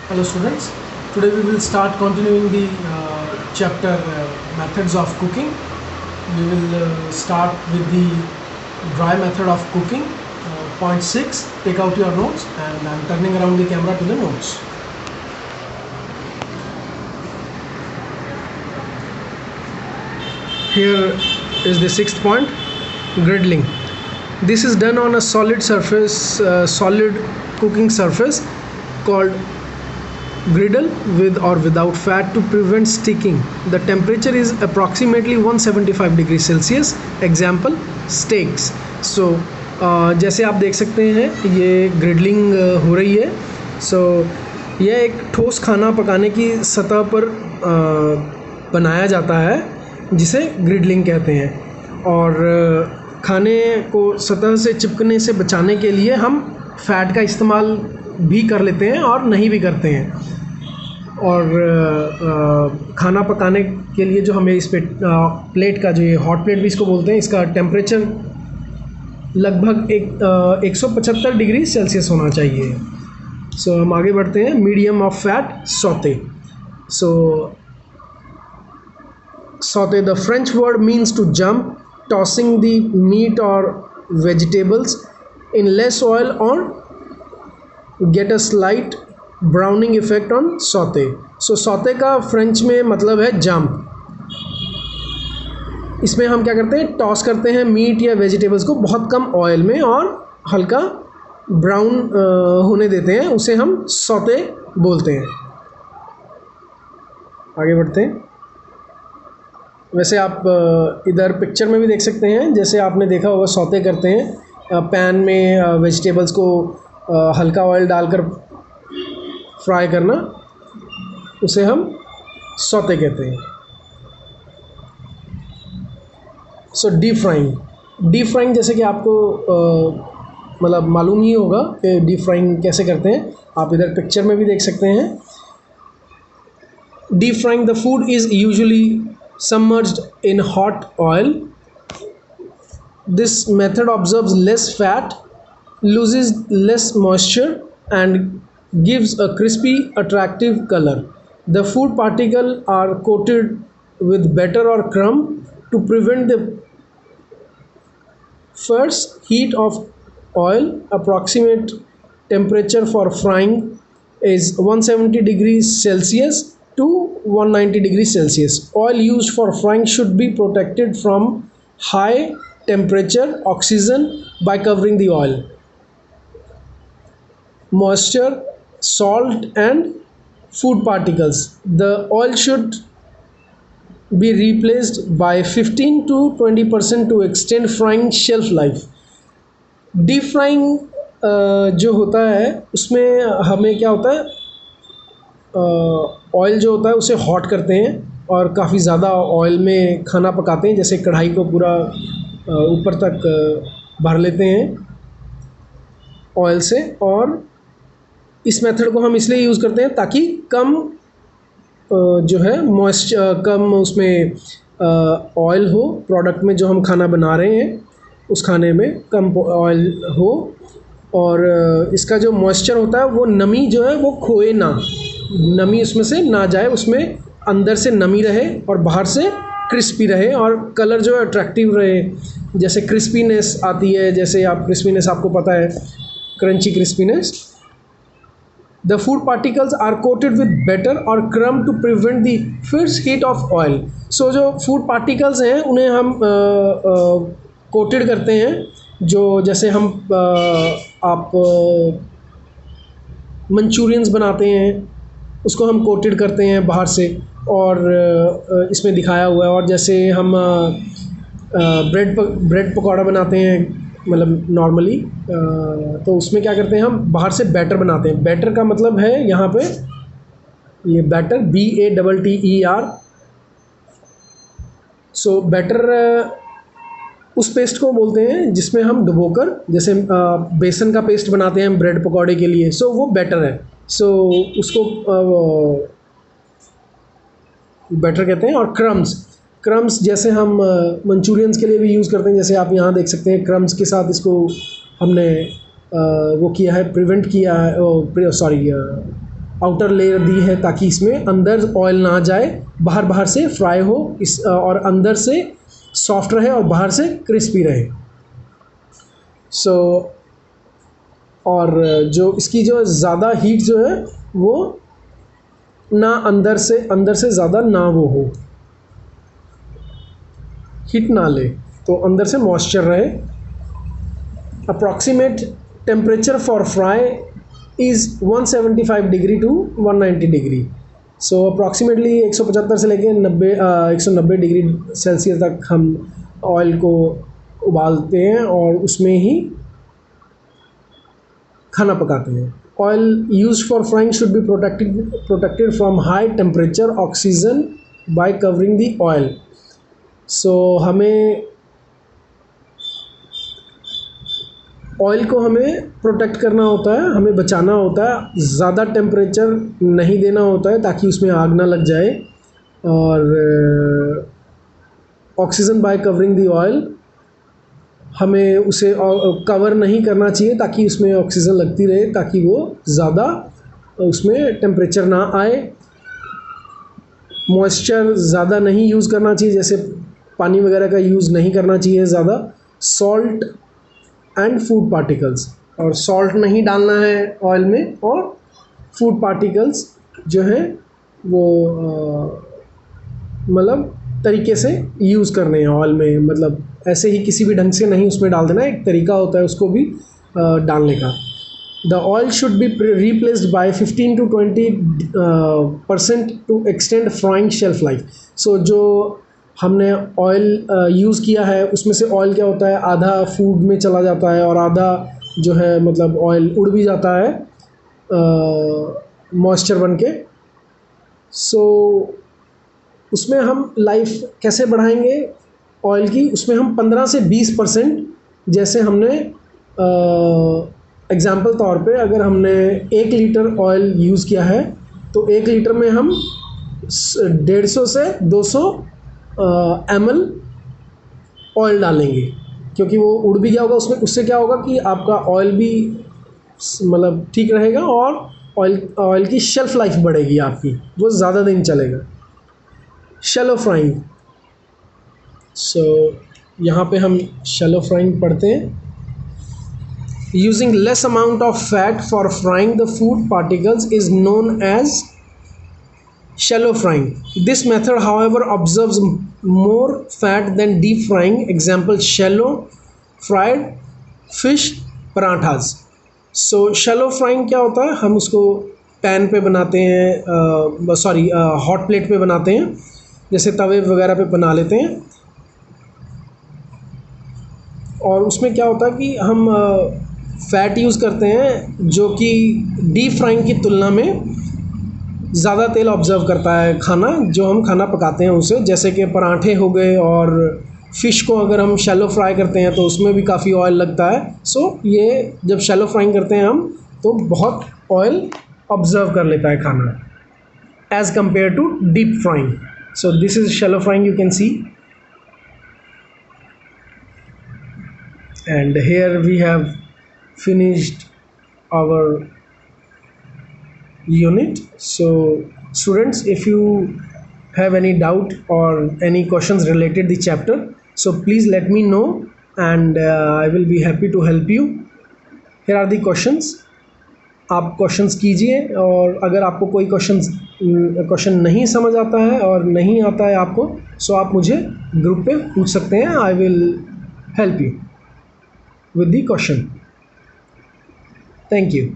Hello students, today we will start continuing the chapter methods of cooking. We will start with the dry method of cooking. Point 6, take out your notes, and I am turning around the camera to the notes. Here is the sixth point, griddling. This is done on a solid surface, solid cooking surface called griddle with or without fat to prevent sticking. The temperature is approximately 175 degree Celsius. Example, steaks. So जैसे आप देख सकते हैं ये ग्रिडलिंग हो रही है. सो यह एक ठोस खाना पकाने की सतह पर बनाया जाता है जिसे ग्रिडलिंग कहते हैं. और खाने को सतह से चिपकने से बचाने के लिए हम फैट का इस्तेमाल भी कर लेते हैं और नहीं भी करते हैं. और खाना पकाने के लिए जो हमें इस पे प्लेट का, जो ये हॉट प्लेट भी इसको बोलते हैं, इसका टेम्परेचर लगभग 175 डिग्री सेल्सियस होना चाहिए. सो हम आगे बढ़ते हैं. Medium of fat sauté. So sauté, the French word means to jump, tossing the meat और वेजिटेबल्स इन लेस ऑयल और get a slight browning effect on sauté. So sauté का फ्रेंच में मतलब है जंप. इसमें हम क्या करते हैं, टॉस करते हैं मीट या वेजिटेबल्स को बहुत कम ऑयल में और हल्का ब्राउन होने देते हैं, उसे हम सौते बोलते हैं. आगे बढ़ते हैं. वैसे आप इधर पिक्चर में भी देख सकते हैं, जैसे आपने देखा होगा सौते करते हैं पैन में वेजिटेबल्स को हल्का ऑयल डालकर फ्राई करना, उसे हम सौते कहते हैं. So deep frying. Deep frying जैसे कि आपको मतलब मालूम ही होगा कि डीप फ्राइंग कैसे करते हैं. आप इधर पिक्चर में भी देख सकते हैं. Deep frying, the food is usually submerged in hot oil. This method observes less fat, loses less moisture, and gives a crispy, attractive color. The food particles are coated with batter or crumb to prevent the first heat of oil. Approximate temperature for frying is 170 degrees Celsius to 190 degrees Celsius. Oil used for frying should be protected from high temperature oxygen by covering the oil, moisture, salt and food particles. The oil should be replaced by 15 to 20% to extend frying shelf life. Deep frying जो होता है उसमें हमें क्या होता है, oil जो होता है उसे हॉट करते हैं और काफ़ी ज़्यादा ऑयल में खाना पकाते हैं. जैसे कढ़ाई को पूरा ऊपर तक भर लेते हैं ऑयल से. और इस मेथड को हम इसलिए यूज़ करते हैं ताकि कम जो है मॉइस्चर, कम उसमें ऑयल हो. प्रोडक्ट में जो हम खाना बना रहे हैं उस खाने में कम ऑयल हो और इसका जो मॉइस्चर होता है वो नमी जो है वो खोए ना, नमी उसमें से ना जाए, उसमें अंदर से नमी रहे और बाहर से क्रिस्पी रहे और कलर जो है अट्रैक्टिव रहे. जैसे क्रिस्पीनेस आती है, जैसे आप क्रिस्पीनेस आपको पता है, crunchy crispiness. The food particles are coated with batter और crumb to prevent the first heat of oil. So जो फूड पार्टिकल्स हैं उन्हें हम कोटेड करते हैं. जो जैसे हम आप मंचूरियंस बनाते हैं उसको हम कोटेड करते हैं बाहर से, और इसमें दिखाया हुआ है. और जैसे हम ब्रेड पकौड़ा बनाते हैं मतलब नॉर्मली, तो उसमें क्या करते हैं, हम बाहर से बैटर बनाते हैं. बैटर का मतलब है यहाँ पे ये बैटर, BATTER. सो बैटर उस पेस्ट को बोलते हैं जिसमें हम डुबोकर, जैसे बेसन का पेस्ट बनाते हैं हम ब्रेड पकौड़े के लिए, सो वो बैटर है. सो उसको बैटर कहते हैं. और क्रम्स जैसे हम मंचूरियंस के लिए भी यूज़ करते हैं. जैसे आप यहाँ देख सकते हैं क्रम्स के साथ इसको हमने वो किया है, प्रिवेंट किया है, सॉरी आउटर लेयर दी है ताकि इसमें अंदर ऑयल ना जाए, बाहर से फ्राई हो इस और अंदर से सॉफ्ट रहे और बाहर से क्रिस्पी रहे। सो और जो इसकी जो ज़्यादा हीट जो है वो ना अंदर से ज़्यादा ना वो हो, हीट ना ले, तो अंदर से मॉइस्चर रहे। Approximate temperature for fry is 175 degree to 190 degree. So approximately 175 से लेके 190 डिग्री सेल्सियस तक हम ऑयल को उबालते हैं और उसमें ही खाना पकाते हैं। Oil use for frying should be protected from high temperature oxygen by covering the oil. So हमें ऑयल को हमें प्रोटेक्ट करना होता है, हमें बचाना होता है, ज़्यादा टेम्परेचर नहीं देना होता है ताकि उसमें आग ना लग जाए। और oxygen by covering the oil, हमें उसे कवर नहीं करना चाहिए ताकि उसमें ऑक्सीजन लगती रहे, ताकि वो ज़्यादा उसमें टेम्परेचर ना आए। मॉइस्चर ज़्यादा नहीं यूज़ करना चाहिए, जैसे पानी वगैरह का यूज़ नहीं करना चाहिए ज़्यादा। सॉल्ट एंड फूड पार्टिकल्स, और सॉल्ट नहीं डालना है ऑयल में, और फूड पार्टिकल्स जो है वो मतलब तरीके से यूज़ करने हैं ऑयल में, मतलब ऐसे ही किसी भी ढंग से नहीं उसमें डाल देना, एक तरीका होता है उसको भी डालने का। The oil should be replaced by 15 to 20% to extend frying shelf life. So जो हमने ऑयल यूज़ किया है उसमें से ऑयल क्या होता है, आधा फूड में चला जाता है और आधा जो है मतलब ऑयल उड़ भी जाता है मॉइस्चर बन के। सो उसमें हम लाइफ कैसे बढ़ाएंगे ऑयल की, उसमें हम 15 से 20%, जैसे हमने एग्ज़ाम्पल तौर पे अगर हमने 1 लीटर ऑयल यूज़ किया है तो 1 लीटर में हम 150 से 200 ml ऑयल डालेंगे, क्योंकि वो उड़ भी गया होगा उसमें। उससे क्या होगा कि आपका ऑयल भी मतलब ठीक रहेगा और ऑयल की शेल्फ लाइफ बढ़ेगी आपकी, वो ज़्यादा दिन चलेगा। शैलो फ्राइंग, सो यहाँ पे हम शैलो फ्राइंग पढ़ते हैं। Using less amount of fat for frying the food particles is known as shallow frying. This method, however, observes more fat than deep frying. Example: shallow fried fish parathas. So shallow frying क्या होता है, हम उसको pan पे बनाते हैं, hot plate पे बनाते हैं, जैसे तवे वगैरह पे बना लेते हैं। और उसमें क्या होता है कि हम फैट यूज़ करते हैं जो कि डीप फ्राइंग की तुलना में ज़्यादा तेल ऑब्ज़र्व करता है खाना, जो हम खाना पकाते हैं उसे, जैसे कि पराठे हो गए, और फ़िश को अगर हम शैलो फ्राई करते हैं तो उसमें भी काफ़ी ऑयल लगता है। सो ये जब शैलो फ्राइंग करते हैं हम तो बहुत ऑयल ऑब्ज़र्व कर लेता है खाना as compare to deep frying. So this is shallow frying, you can see. And here we have finished our unit. So students, if you have any doubt or any questions related the chapter, so please let me know, and I will be happy to help you. Here are the questions. आप questions कीजिए, और अगर आपको कोई question नहीं समझ आता है और नहीं आता है आपको, सो आप मुझे ग्रुप पे पूछ सकते हैं। I will help you with the question. Thank you.